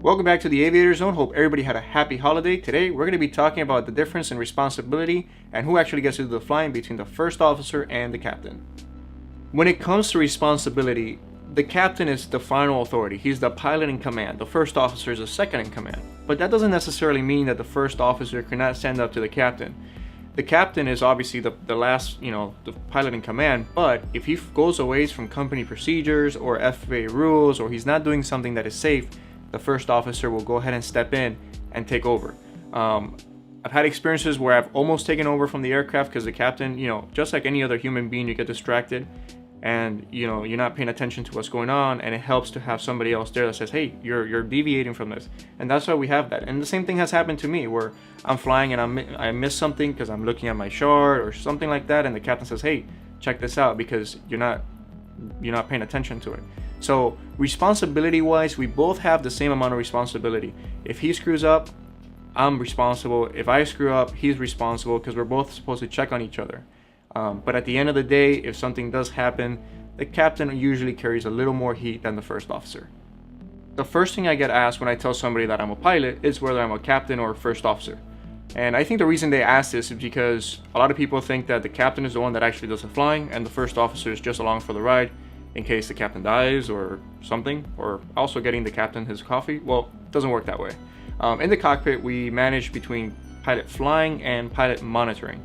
Welcome back to the Aviator Zone. Hope everybody had a happy holiday. Today we're going to be talking about the difference in responsibility and who actually gets to do the flying between the first officer and the captain. When it comes to responsibility, the captain is the final authority. He's the pilot in command. The first officer is the second in command. But that doesn't necessarily mean that the first officer cannot stand up to the captain. The captain is obviously the last, the pilot in command, but if he goes away from company procedures or FAA rules, or he's not doing something that is safe, the first officer will go ahead and step in and take over. I've had experiences where I've almost taken over from the aircraft because the captain, just like any other human being, you get distracted and you're not paying attention to what's going on, and it helps to have somebody else there that says, hey, you're deviating from this. And that's why we have that. And the same thing has happened to me where I'm flying and I miss something because I'm looking at my chart or something like that, and the captain says, hey, check this out, because you're not paying attention to it. So responsibility wise, we both have the same amount of responsibility. If he screws up, I'm responsible. If I screw up, he's responsible, because we're both supposed to check on each other. But at the end of the day, if something does happen, the captain usually carries a little more heat than the first officer. The first thing I get asked when I tell somebody that I'm a pilot is whether I'm a captain or a first officer. And I think the reason they ask this is because a lot of people think that the captain is the one that actually does the flying and the first officer is just along for the ride in case the captain dies or something, or also getting the captain his coffee. Well, it doesn't work that way. In the cockpit, we manage between pilot flying and pilot monitoring.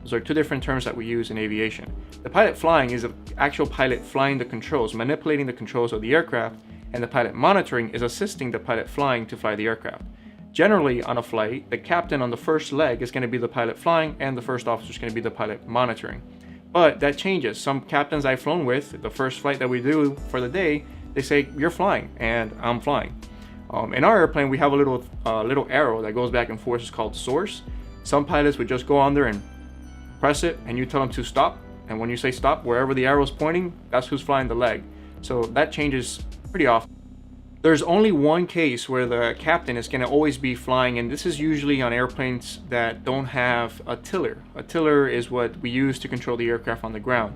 Those are two different terms that we use in aviation. The pilot flying is the actual pilot flying the controls, manipulating the controls of the aircraft, and the pilot monitoring is assisting the pilot flying to fly the aircraft. Generally, on a flight, the captain on the first leg is going to be the pilot flying, and the first officer is going to be the pilot monitoring. But that changes. Some captains I've flown with, the first flight that we do for the day, they say, you're flying, and I'm flying. In our airplane, we have a little arrow that goes back and forth. It's called source. Some pilots would just go on there and press it, and you tell them to stop. And when you say stop, wherever the arrow is pointing, that's who's flying the leg. So that changes pretty often. There's only one case where the captain is going to always be flying, and this is usually on airplanes that don't have a tiller. A tiller is what we use to control the aircraft on the ground.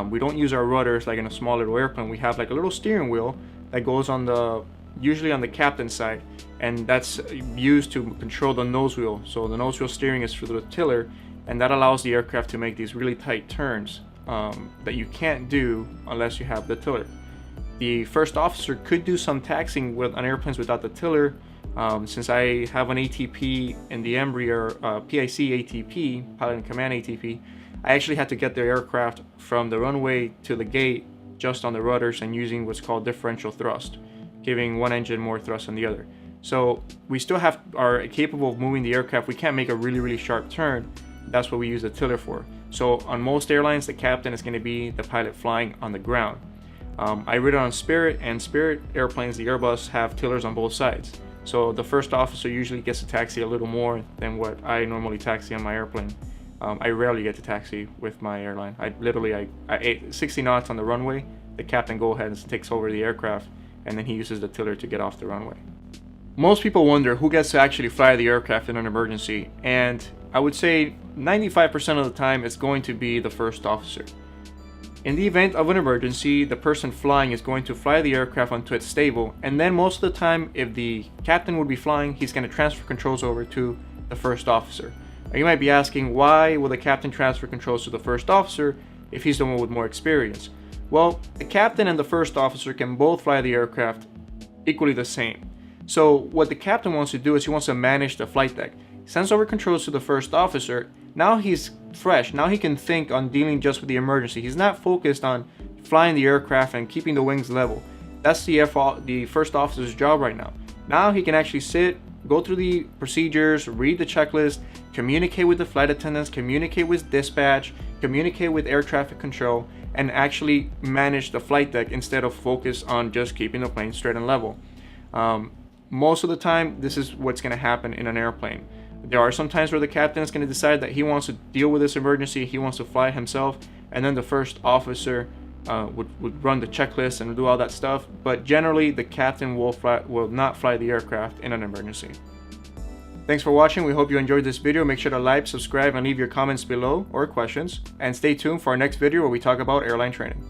We don't use our rudders like in a small little airplane. We have like a little steering wheel that goes usually on the captain's side, and that's used to control the nose wheel. So the nose wheel steering is for the tiller, and that allows the aircraft to make these really tight turns that you can't do unless you have the tiller. The first officer could do some taxiing on airplanes without the tiller. Since I have an ATP in the Embraer, PIC ATP, pilot in command ATP, I actually had to get the aircraft from the runway to the gate just on the rudders and using what's called differential thrust, giving one engine more thrust than the other. So we still are capable of moving the aircraft. We can't make a really, really sharp turn. That's what we use the tiller for. So on most airlines, the captain is going to be the pilot flying on the ground. I read it on Spirit, and Spirit airplanes, the Airbus, have tillers on both sides. So the first officer usually gets to taxi a little more than what I normally taxi on my airplane. I rarely get to taxi with my airline. I 60 knots on the runway, the captain goes ahead and takes over the aircraft, and then he uses the tiller to get off the runway. Most people wonder who gets to actually fly the aircraft in an emergency, and I would say 95% of the time it's going to be the first officer. In the event of an emergency, the person flying is going to fly the aircraft until it's stable, and then most of the time, if the captain would be flying, he's going to transfer controls over to the first officer. Now, you might be asking, why will the captain transfer controls to the first officer if he's the one with more experience? Well, the captain and the first officer can both fly the aircraft equally the same. So what the captain wants to do is he wants to manage the flight deck. He sends over controls to the first officer. Now he's fresh. Now he can think on dealing just with the emergency. He's not focused on flying the aircraft and keeping the wings level. That's the first officer's job right now. Now he can actually sit, go through the procedures, read the checklist, communicate with the flight attendants, communicate with dispatch, communicate with air traffic control, and actually manage the flight deck instead of focus on just keeping the plane straight and level. Most of the time, this is what's going to happen in an airplane. There are some times where the captain is going to decide that he wants to deal with this emergency, he wants to fly himself, and then the first officer would run the checklist and do all that stuff. But generally, the captain will not fly the aircraft in an emergency. Thanks for watching. We hope you enjoyed this video. Make sure to like, subscribe, and leave your comments below or questions. And stay tuned for our next video where we talk about airline training.